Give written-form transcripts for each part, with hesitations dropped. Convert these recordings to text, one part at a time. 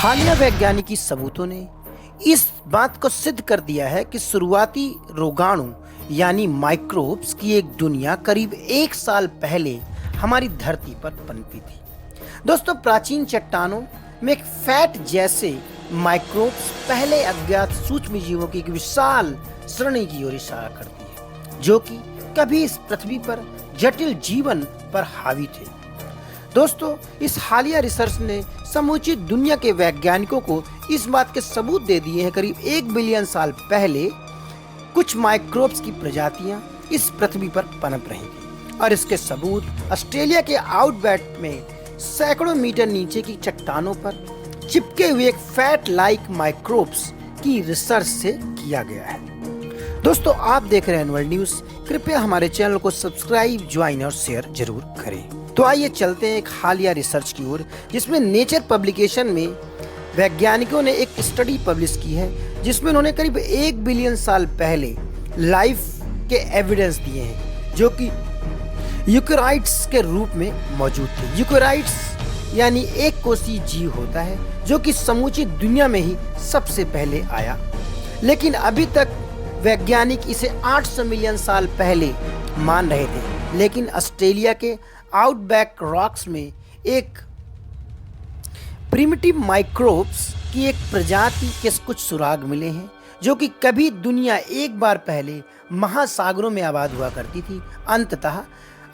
हालिया वैज्ञानिकी सबूतों ने इस बात को सिद्ध कर दिया है कि शुरुआती रोगाणु यानी माइक्रोब्स की एक दुनिया करीब 1 साल पहले हमारी धरती पर पनपी थी। दोस्तों, प्राचीन चट्टानों में एक फैट जैसे माइक्रोब्स पहले अज्ञात सूक्ष्म जीवों की एक विशाल श्रेणी की ओर इशारा करती है, जो कि कभी इस पृथ्वी पर जटिल जीवन पर हावी थे। दोस्तों, इस हालिया रिसर्च ने समूची दुनिया के वैज्ञानिकों को इस बात के सबूत दे दिए हैं करीब 1 बिलियन साल पहले कुछ माइक्रोब्स की प्रजातियां इस पृथ्वी पर पनप रही थी। और इसके सबूत ऑस्ट्रेलिया के आउटबैक में सैकड़ों मीटर नीचे की चट्टानों पर चिपके हुए एक फैट लाइक माइक्रोब्स की रिसर्च से किया गया है। दोस्तों, आप देख रहे हैं वर्ल्ड न्यूज। कृपया हमारे चैनल को सब्सक्राइब, ज्वाइन और शेयर जरूर करें। तो आइए चलते हैं एक हालिया रिसर्च की ओर, जिसमें नेचर पब्लिकेशन में वैज्ञानिकों ने एक स्टडी पब्लिश की है, जिसमें उन्होंने करीब 1 बिलियन साल पहले लाइफ के एविडेंस दिए हैं, जो कि यूकेराइट्स के रूप में मौजूद थे। यूकेराइट्स यानी एक कोषीय जीव होता है, जो कि समूची दुनिया में ही सबसे पहले आया। लेकिन अभी तक वैज्ञानिक इसे 800 मिलियन साल पहले मान रहे थे। लेकिन ऑस्ट्रेलिया के आउटबैक रॉक्स में एक प्रिमिटिव माइक्रोब्स की एक प्रजाति के कुछ सुराग मिले हैं, जो कि कभी दुनिया एक बार पहले महासागरों में आबाद हुआ करती थी। अंततः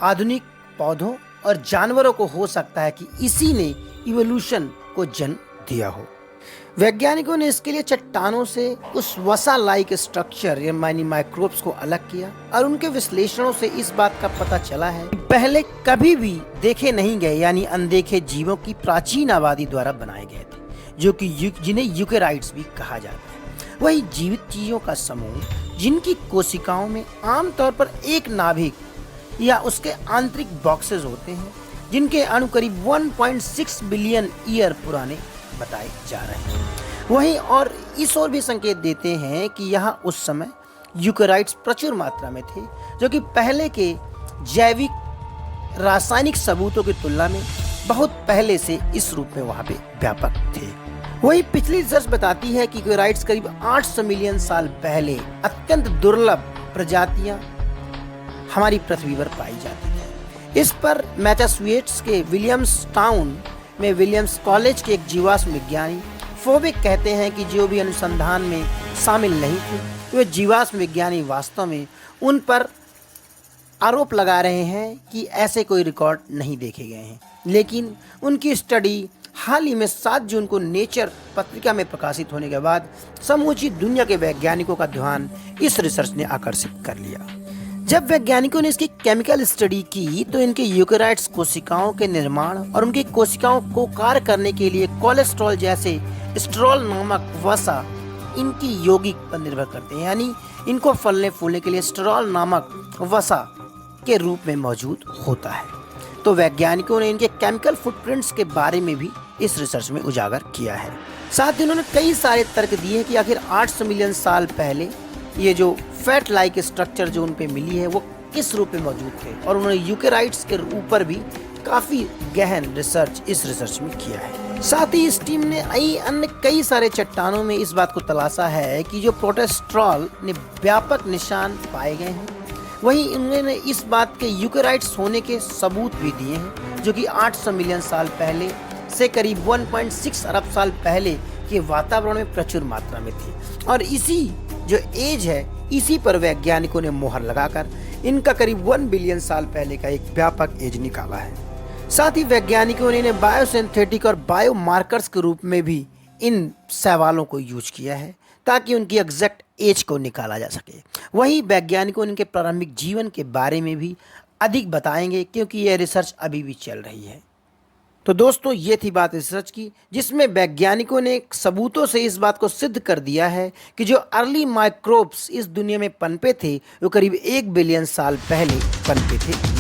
आधुनिक पौधों और जानवरों को हो सकता है कि इसी ने इवोल्यूशन को जन्म दिया हो। वैज्ञानिकों ने इसके लिए चट्टानों से उस वसा लाइक स्ट्रक्चर यानी माइक्रोब्स को अलग किया, और उनके विश्लेषणों से इस बात का पता चला है कि पहले कभी भी देखे नहीं गए यानी अनदेखे जीवों की प्राचीन आबादी द्वारा बनाए गए थे, जो कि जिन्हें यूकेराइट्स भी कहा जाता है। वही जीवित चीजों का समूह जिनकी कोशिकाओं में आमतौर पर एक नाभिक या उसके आंतरिक बॉक्सेस होते हैं, जिनके अणु करीब 1.6 बिलियन ईयर पुराने बताए जा रहे हैं। वहीं और इस ओर भी संकेत देते हैं कि यहाँ उस समय यूकेराइट्स प्रचुर मात्रा में थे, जो कि पहले के जैविक रासायनिक सबूतों की तुलना में बहुत पहले से इस रूप में वहाँ पे व्यापक थे। वहीं पिछली रिसर्च बताती है कि यूकेराइट्स करीब 800 मिलियन साल पहले अत्यंत दुर्लभ प्रजातियां हमारी पृथ्वी पर पाई जाती थी। इस पर मैसाचुसेट्स के विलियम्स टाउन में विलियम्स कॉलेज के एक जीवाश्म विज्ञानी फोबिक कहते हैं कि जो भी अनुसंधान में शामिल नहीं थे, वे जीवाश्म विज्ञानी वास्तव में उन पर आरोप लगा रहे हैं कि ऐसे कोई रिकॉर्ड नहीं देखे गए हैं। लेकिन उनकी स्टडी हाल ही में 7 जून को नेचर पत्रिका में प्रकाशित होने के बाद समूची दुनिया के वैज्ञानिकों का ध्यान इस रिसर्च ने आकर्षित कर लिया। जब वैज्ञानिकों ने इसकी केमिकल स्टडी की, तो इनके यूकेराइट्स कोशिकाओं के निर्माण और उनकी कोशिकाओं को कार्य करने के लिए कोलेस्ट्रॉल जैसे स्ट्रॉल नामक वसा इनकी यौगिक पर निर्भर करते हैं, यानी इनको फलने फूलने के लिए स्ट्रॉल नामक वसा के रूप में मौजूद होता है। तो वैज्ञानिकों ने इनके केमिकल फुटप्रिंट्स के बारे में भी इस रिसर्च में उजागर किया है। साथ ही उन्होंने कई सारे तर्क दिए कि आखिर 800 मिलियन साल पहले ये जो फैट लाइक स्ट्रक्चर जो उन पे मिली है वो किस रूप में मौजूद थे, और उन्होंने यूकेराइट्स के ऊपर भी काफी गहन रिसर्च इस रिसर्च में किया है। साथ ही इस टीम ने अन्य कई सारे चट्टानों में इस बात को तलाशा है कि जो प्रोटेस्ट्रॉल ने व्यापक निशान पाए गए हैं। वहीं इन्होंने इस बात के यूकेराइट्स होने के सबूत भी दिए हैं, जो कि 800 मिलियन साल पहले से करीब 1.6 अरब साल पहले के वातावरण में प्रचुर मात्रा में थी। और इसी जो एज है, इसी पर वैज्ञानिकों ने मोहर लगाकर इनका करीब 1 बिलियन साल पहले का एक व्यापक एज निकाला है। साथ ही वैज्ञानिकों ने इन्हें बायोसिंथेटिक और बायोमार्कर्स के रूप में भी इन सवालों को यूज किया है, ताकि उनकी एग्जैक्ट एज को निकाला जा सके। वहीं वैज्ञानिकों ने इनके प्रारंभिक जीवन के बारे में भी अधिक बताएंगे, क्योंकि यह रिसर्च अभी भी चल रही है। तो दोस्तों, ये थी बात रिसर्च की, जिसमें वैज्ञानिकों ने सबूतों से इस बात को सिद्ध कर दिया है कि जो अर्ली माइक्रोब्स इस दुनिया में पनपे थे, वो करीब 1 बिलियन साल पहले पनपे थे।